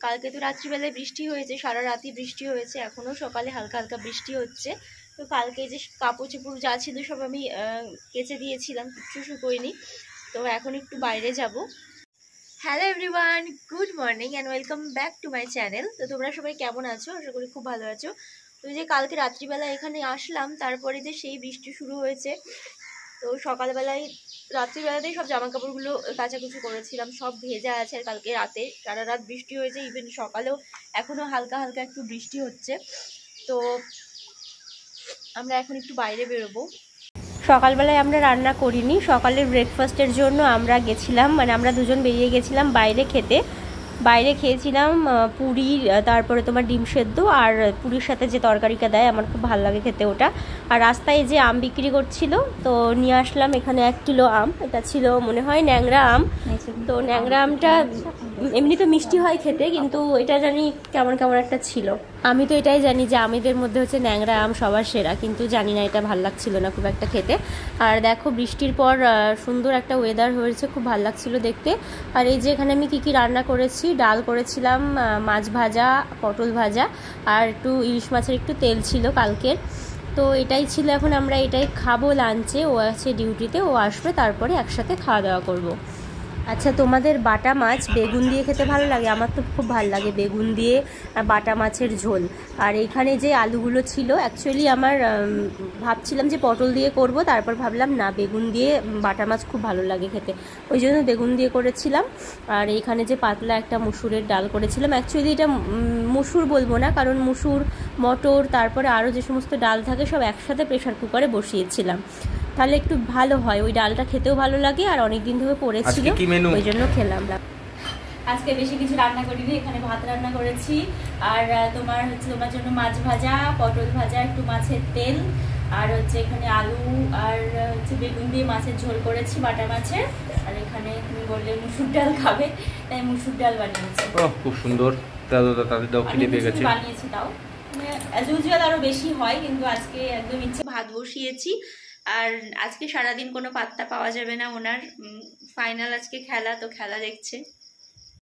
কালকে তো রাত্রিবেলায় বৃষ্টি হয়েছে, সারা রাতি বৃষ্টি হয়েছে, এখনও সকালে হালকা হালকা বৃষ্টি হচ্ছে। তো কালকে যে কাপড় চোপড় যা ছিল সব আমি কেচে দিয়েছিলাম, কিচ্ছু শুকোয়নি। তো এখন একটু বাইরে যাব। Hello everyone, good morning and welcome back to my channel. তো তোমরা সবাই কেমন আছো? আশা করি খুব ভালো আছো। তো যে কালকে রাত্রিবেলা এখানে আসলাম, তারপরে যে সেই বৃষ্টি শুরু হয়েছে। তো সকালবেলায় রাত্রিবেলাতেই সব জামা কাপড়গুলো কাচাকুচি করেছিলাম, সব ভেজা আছে। আর কালকে রাতে সারা রাত বৃষ্টি হয়েছে, ইভেন সকালেও এখনও হালকা হালকা একটু বৃষ্টি হচ্ছে। তো আমরা এখন একটু বাইরে বেরোবো। সকালবেলায় আমরা রান্না করিনি, সকালের ব্রেকফাস্টের জন্য আমরা গেছিলাম, মানে আমরা দুজন বেরিয়ে গেছিলাম বাইরে খেতে। বাইরে খেয়েছিলাম পুরি, তারপরে তোমার ডিম সেদ্ধ, আর পুরির সাথে যে তরকারিটা দেয় আমার খুব ভালো লাগে খেতে ওটা। আর রাস্তায় যে আম বিক্রি করছিল, তো নিয়ে আসলাম এখানে 1 কিলো আম। এটা ছিল মনে হয় ন্যাংরা আম। তো ন্যাংরা আমটা এমনি তো মিষ্টি হয় খেতে, কিন্তু এটা জানি কেমন কেমন একটা ছিল। আমি তো এটাই জানি যে আমেদের মধ্যে হচ্ছে ন্যাংরা আম সবার সেরা, কিন্তু জানি না, এটা ভালো লাগছিল না খুব একটা খেতে। আর দেখো বৃষ্টির পর সুন্দর একটা ওয়েদার হয়েছে, খুব ভালো লাগছিল দেখতে। আর এই যে এখানে আমি কি রান্না করেছি, ডাল করেছিলাম, মাছ ভাজা, পটল ভাজা, আর একটু ইলিশ মাছের একটু তেল ছিল কালকের। তো এটাই ছিল, এখন আমরা এটাই খাবো লাঞ্চে। ও আছে ডিউটিতে, ও আসবে, তারপরে একসাথে খাওয়া দাওয়া করবো। আচ্ছা, তোমাদের বাটা মাছ বেগুন দিয়ে খেতে ভালো লাগে? আমার তো খুব ভালো লাগে বেগুন দিয়ে বাটা মাছের ঝোল। আর এইখানে যে আলুগুলো ছিল, অ্যাকচুয়ালি আমার ভাবছিলাম যে পটল দিয়ে করব, তারপর ভাবলাম না, বেগুন দিয়ে বাটা মাছ খুব ভালো লাগে খেতে, ওই জন্য বেগুন দিয়ে করেছিলাম। আর এইখানে যে পাতলা একটা মুসুরের ডাল করেছিলাম, অ্যাকচুয়ালি এটা মুসুর বলবো না, কারণ মুসুর, মটর, তারপরে আরও যে সমস্ত ডাল থাকে সব একসাথে প্রেশার কুকারে বসিয়েছিলাম, তাহলে একটু ভালো হয়, ওই ডালটা খেতেও ভালো লাগে। আর অনেক দিন ধরে পড়েছিল, ওই জন্য খেলাম। আজকে বেশি কিছু রান্না করিনি, এখানে ভাত রান্না করেছি, আর তোমার হচ্ছে তোমার জন্য মাছ ভাজা, পটল ভাজা, একটু মাছের তেল, আর হচ্ছে এখানে আলু আর হচ্ছে বেগুন দিয়ে মাছের ঝোল করেছি, বাটা মাছের। আর এখানে তুমি বললে মুসুর ডাল খাবে, তাই মুসুর ডাল বানিয়েছি। খুব সুন্দর, বানিয়েছি, তাও অ্যাজ ইউজুয়াল আরো বেশি হয়, কিন্তু আজকে একদম ইচ্ছে। ভাত বসিয়েছি, আর আজকে সারাদিন কোনো পাত্তা পাওয়া যাবে না ওনার, ফাইনাল আজকে খেলা, তো খেলা দেখছে।